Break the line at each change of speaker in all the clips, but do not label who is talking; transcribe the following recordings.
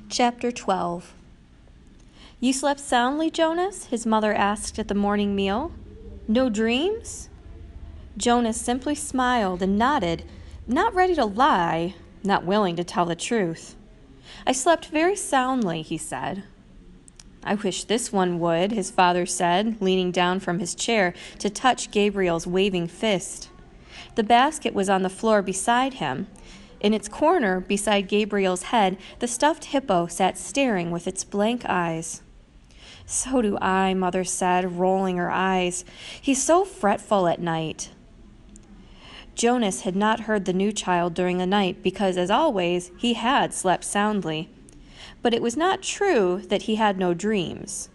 Chapter 12. You slept soundly, Jonas? His mother asked at the morning meal. No dreams? Jonas simply smiled and nodded, not ready to lie, not willing to tell the truth. I slept very soundly, he said. I wish this one would, his father said, leaning down from his chair to touch Gabriel's waving fist. The basket was on the floor beside him. In its corner, beside Gabriel's head, the stuffed hippo sat staring with its blank eyes. So do I, Mother said, rolling her eyes. He's so fretful at night. Jonas had not heard the new child during the night because, as always, he had slept soundly. But it was not true that he had no dreams.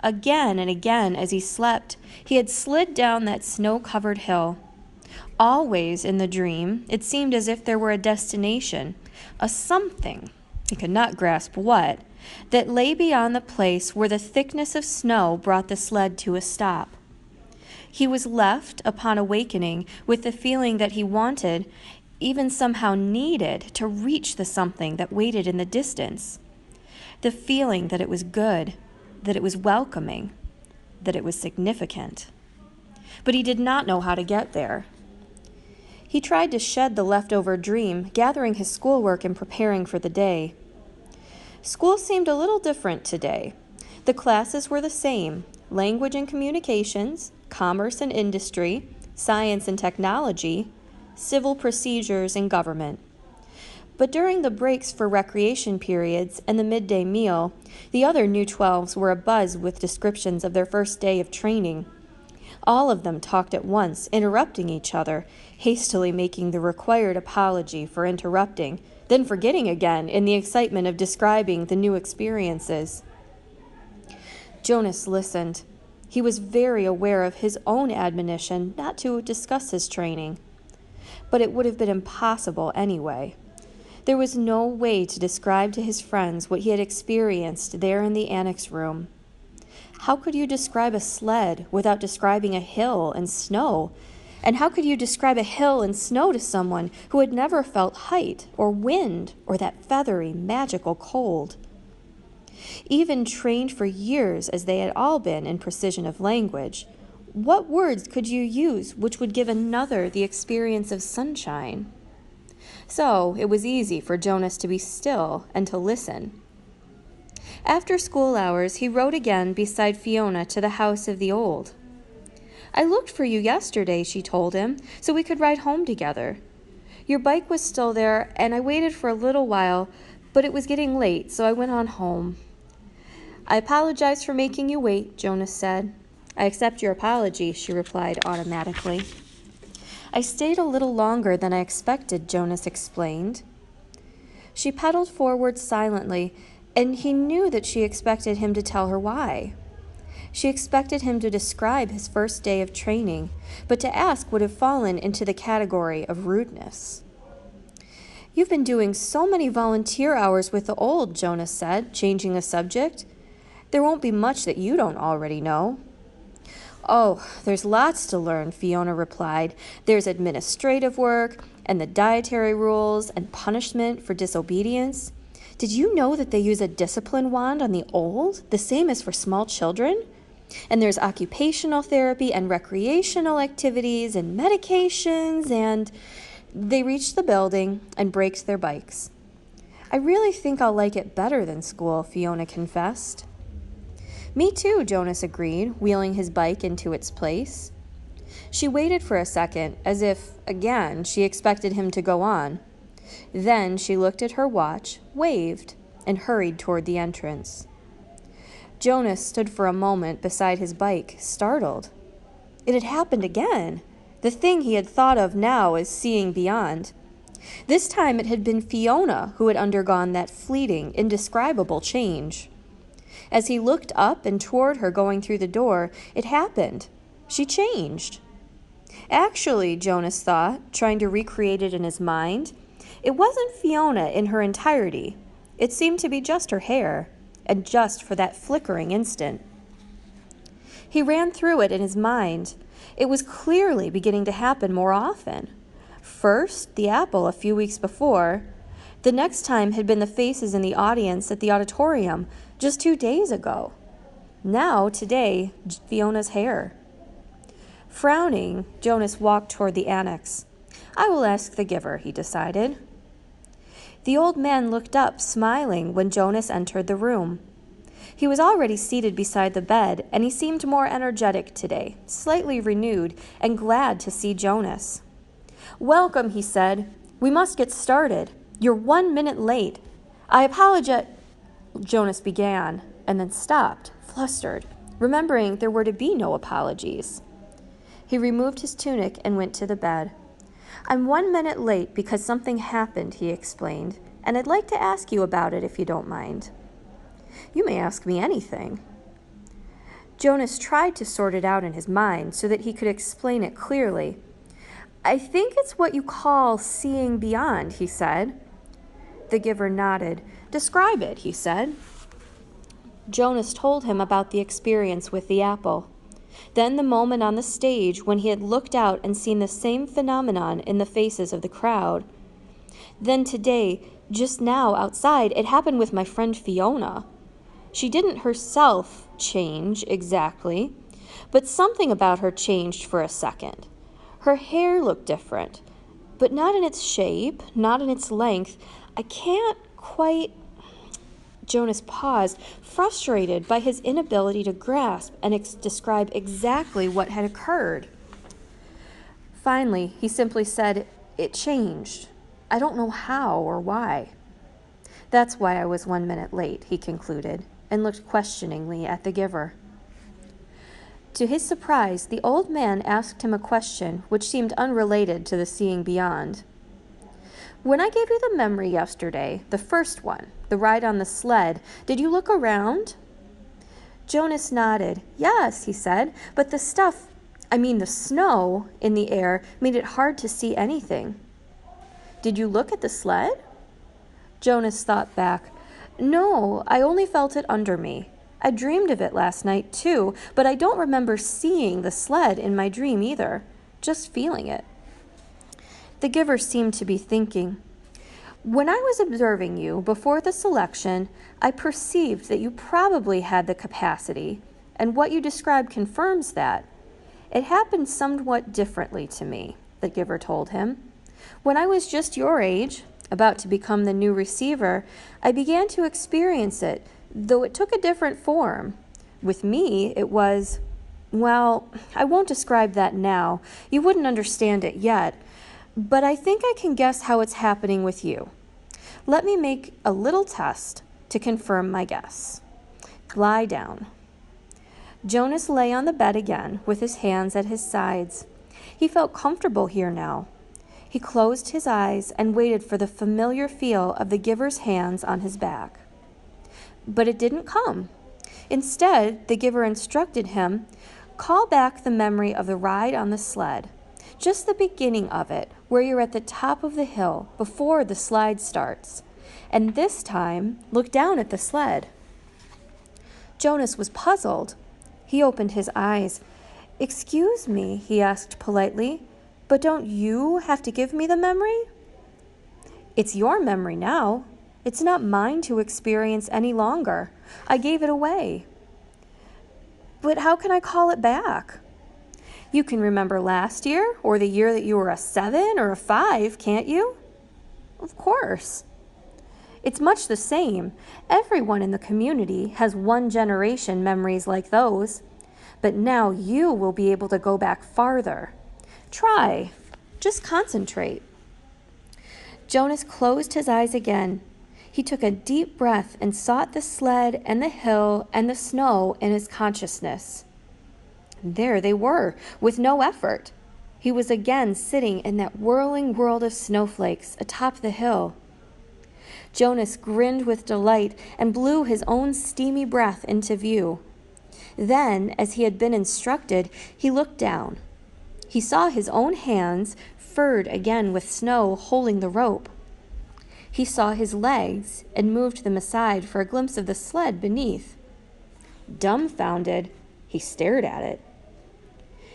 Again and again, as he slept, he had slid down that snow-covered hill. Always in the dream, it seemed as if there were a destination, a something, he could not grasp what, that lay beyond the place where the thickness of snow brought the sled to a stop. He was left, upon awakening, with the feeling that he wanted, even somehow needed, to reach the something that waited in the distance. The feeling that it was good, that it was welcoming, that it was significant. But he did not know how to get there. He tried to shed the leftover dream, gathering his schoolwork and preparing for the day. School seemed a little different today. The classes were the same: language and communications, commerce and industry, science and technology, civil procedures and government. But during the breaks for recreation periods and the midday meal, the other new 12s were abuzz with descriptions of their first day of training. All of them talked at once, interrupting each other, hastily making the required apology for interrupting, then forgetting again in the excitement of describing the new experiences. Jonas listened. He was very aware of his own admonition not to discuss his training. But it would have been impossible anyway. There was no way to describe to his friends what he had experienced there in the annex room. How could you describe a sled without describing a hill and snow? And how could you describe a hill and snow to someone who had never felt height or wind or that feathery, magical cold? Even trained for years as they had all been in precision of language, what words could you use which would give another the experience of sunshine? So it was easy for Jonas to be still and to listen. After school hours, he rode again beside Fiona to the house of the old. I looked for you yesterday, she told him, so we could ride home together. Your bike was still there, and I waited for a little while, but it was getting late, so I went on home. I apologize for making you wait, Jonas said. I accept your apology, she replied automatically. I stayed a little longer than I expected, Jonas explained. She pedaled forward silently, and he knew that she expected him to tell her why. She expected him to describe his first day of training, but to ask would have fallen into the category of rudeness. You've been doing so many volunteer hours with the old, Jonas said, changing the subject. There won't be much that you don't already know. Oh, there's lots to learn, Fiona replied. There's administrative work, and the dietary rules, and punishment for disobedience. Did you know that they use a discipline wand on the old, the same as for small children? And there's occupational therapy and recreational activities and medications, and they reached the building and braked their bikes. I really think I'll like it better than school, Fiona confessed. Me too, Jonas agreed, wheeling his bike into its place. She waited for a second, as if, again, she expected him to go on. Then she looked at her watch, waved, and hurried toward the entrance. Jonas stood for a moment beside his bike, startled. It had happened again, the thing he had thought of now as seeing beyond. This time it had been Fiona who had undergone that fleeting, indescribable change. As he looked up and toward her going through the door, it happened. She changed. Actually, Jonas thought, trying to recreate it in his mind, it wasn't Fiona in her entirety. It seemed to be just her hair, and just for that flickering instant. He ran through it in his mind. It was clearly beginning to happen more often. First, the apple a few weeks before, The next time had been the faces in the audience at the auditorium just 2 days ago. Now, today, Fiona's hair. Frowning, Jonas walked toward the annex. I will ask the giver, he decided. The old man looked up, smiling, when Jonas entered the room. He was already seated beside the bed, and he seemed more energetic today, slightly renewed, and glad to see Jonas. Welcome, he said. We must get started. You're 1 minute late. I apologize, Jonas began, and then stopped, flustered, remembering there were to be no apologies. He removed his tunic and went to the bed. I'm 1 minute late because something happened, he explained, and I'd like to ask you about it if you don't mind. You may ask me anything. Jonas tried to sort it out in his mind so that he could explain it clearly. I think it's what you call seeing beyond, he said. The giver nodded. Describe it, he said. Jonas told him about the experience with the apple. Then the moment on the stage when he had looked out and seen the same phenomenon in the faces of the crowd. Then today, just now outside, it happened with my friend Fiona. She didn't herself change exactly, but something about her changed for a second. Her hair looked different, but not in its shape, not in its length. I can't quite... Jonas paused, frustrated by his inability to grasp and describe exactly what had occurred. Finally, he simply said, It changed. I don't know how or why. That's why I was 1 minute late, he concluded, and looked questioningly at the giver. To his surprise, the old man asked him a question which seemed unrelated to the seeing beyond. When I gave you the memory yesterday, the first one, the ride on the sled, did you look around? Jonas nodded. Yes, he said, but the snow in the air made it hard to see anything. Did you look at the sled? Jonas thought back. No, I only felt it under me. I dreamed of it last night, too, but I don't remember seeing the sled in my dream either, just feeling it. The giver seemed to be thinking. When I was observing you before the selection, I perceived that you probably had the capacity, and what you described confirms that. It happened somewhat differently to me, the giver told him. When I was just your age, about to become the new receiver, I began to experience it, though it took a different form. With me, it was, well, I won't describe that now. You wouldn't understand it yet. But I think I can guess how it's happening with you. Let me make a little test to confirm my guess. Lie down. Jonas lay on the bed again with his hands at his sides. He felt comfortable here now. He closed his eyes and waited for the familiar feel of the giver's hands on his back. But it didn't come. Instead, the giver instructed him, call back the memory of the ride on the sled. Just the beginning of it, where you're at the top of the hill before the slide starts. And this time, look down at the sled. Jonas was puzzled. He opened his eyes. Excuse me, he asked politely, but don't you have to give me the memory? It's your memory now. It's not mine to experience any longer. I gave it away. But how can I call it back? You can remember last year, or the year that you were a 7 or a 5, can't you? Of course. It's much the same. Everyone in the community has one generation memories like those. But now you will be able to go back farther. Try. Just concentrate. Jonas closed his eyes again. He took a deep breath and sought the sled and the hill and the snow in his consciousness. There they were, with no effort. He was again sitting in that whirling world of snowflakes atop the hill. Jonas grinned with delight and blew his own steamy breath into view. Then, as he had been instructed, he looked down. He saw his own hands, furred again with snow, holding the rope. He saw his legs and moved them aside for a glimpse of the sled beneath. Dumbfounded, he stared at it.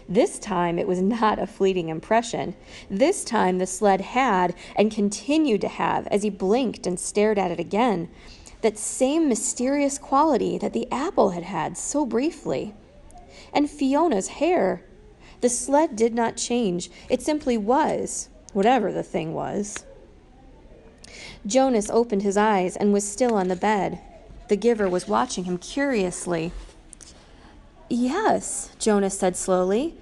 This time it was not a fleeting impression. This time the sled had and continued to have, as he blinked and stared at it again, that same mysterious quality that the apple had had so briefly. And Fiona's hair. The sled did not change. It simply was, whatever the thing was. Jonas opened his eyes and was still on the bed. The giver was watching him curiously. "Yes," Jonas said slowly.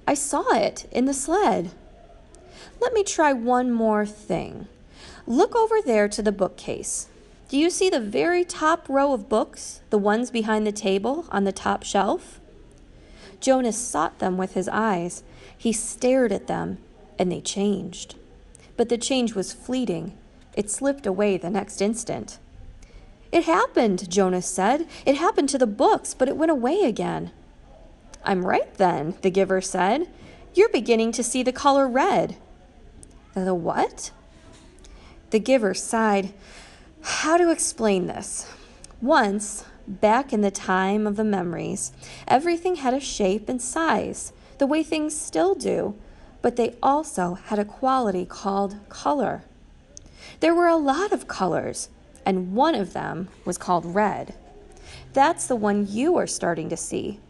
"I saw it in the sled. Let me try one more thing. Look over there to the bookcase. Do you see the very top row of books, the ones behind the table on the top shelf?" Jonas sought them with his eyes. He stared at them, and they changed. But the change was fleeting. It slipped away the next instant. "It happened," Jonas said. "It happened to the books, but it went away again." "I'm right then," the giver said. "You're beginning to see the color red." "The what?" The giver sighed. "How to explain this? Once, back in the time of the memories, everything had a shape and size, the way things still do, but they also had a quality called color. There were a lot of colors, and one of them was called red. That's the one you are starting to see.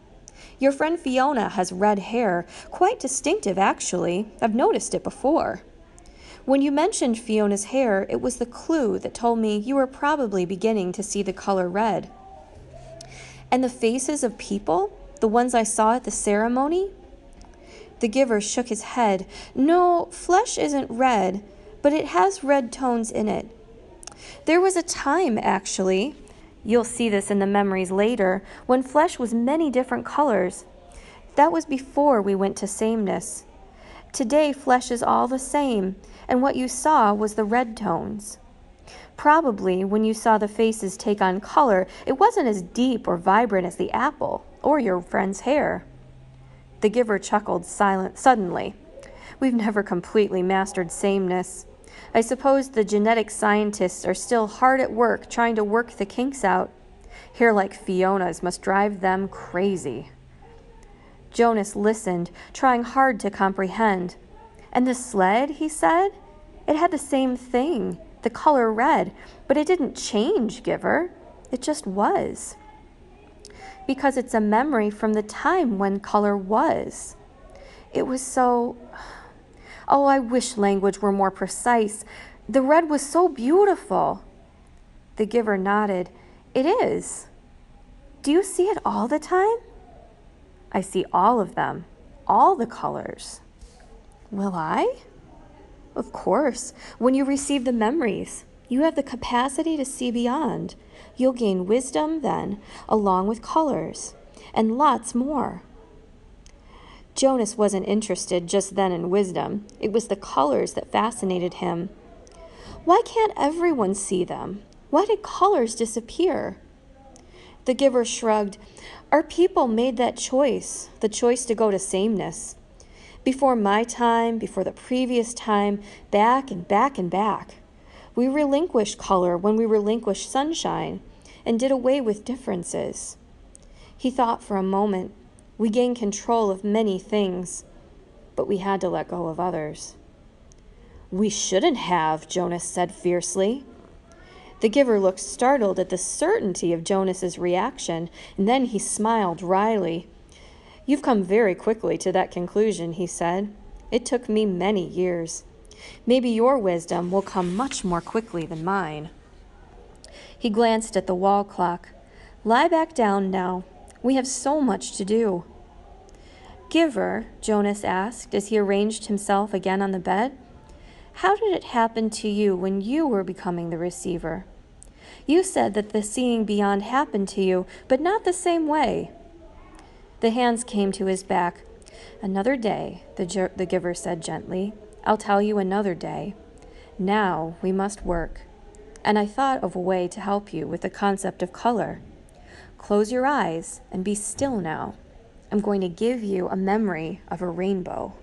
Your friend Fiona has red hair, quite distinctive actually. I've noticed it before. When you mentioned Fiona's hair, it was the clue that told me you were probably beginning to see the color red. And the faces of people, the ones I saw at the ceremony?" The giver shook his head. "No, flesh isn't red, but it has red tones in it. There was a time, actually, you'll see this in the memories later, when flesh was many different colors. That was before we went to sameness. Today, flesh is all the same, and what you saw was the red tones. Probably when you saw the faces take on color, it wasn't as deep or vibrant as the apple or your friend's hair." The giver chuckled suddenly. "We've never completely mastered sameness. I suppose the genetic scientists are still hard at work trying to work the kinks out. Hair like Fiona's must drive them crazy." Jonas listened, trying hard to comprehend. "And the sled," he said, "it had the same thing, the color red, but it didn't change, giver. It just was. Because it's a memory from the time when color was. It was so... Oh, I wish language were more precise. The red was so beautiful." The giver nodded. "It is. Do you see it all the time?" "I see all of them, all the colors." "Will I?" "Of course. When you receive the memories, you have the capacity to see beyond. You'll gain wisdom then, along with colors, and lots more." Jonas wasn't interested just then in wisdom. It was the colors that fascinated him. "Why can't everyone see them? Why did colors disappear?" The giver shrugged. "Our people made that choice, the choice to go to sameness. Before my time, before the previous time, back and back and back. We relinquished color when we relinquished sunshine, and did away with differences." He thought for a moment. "We gained control of many things, but we had to let go of others." "We shouldn't have," Jonas said fiercely. The giver looked startled at the certainty of Jonas's reaction, and then he smiled wryly. "You've come very quickly to that conclusion," he said. "It took me many years. Maybe your wisdom will come much more quickly than mine." He glanced at the wall clock. "Lie back down now. We have so much to do." "Giver," Jonas asked as he arranged himself again on the bed, "how did it happen to you when you were becoming the receiver? You said that the seeing beyond happened to you, but not the same way." The hands came to his back. "Another day," the giver said gently. "I'll tell you another day. Now we must work. And I thought of a way to help you with the concept of color. Close your eyes and be still now. I'm going to give you a memory of a rainbow."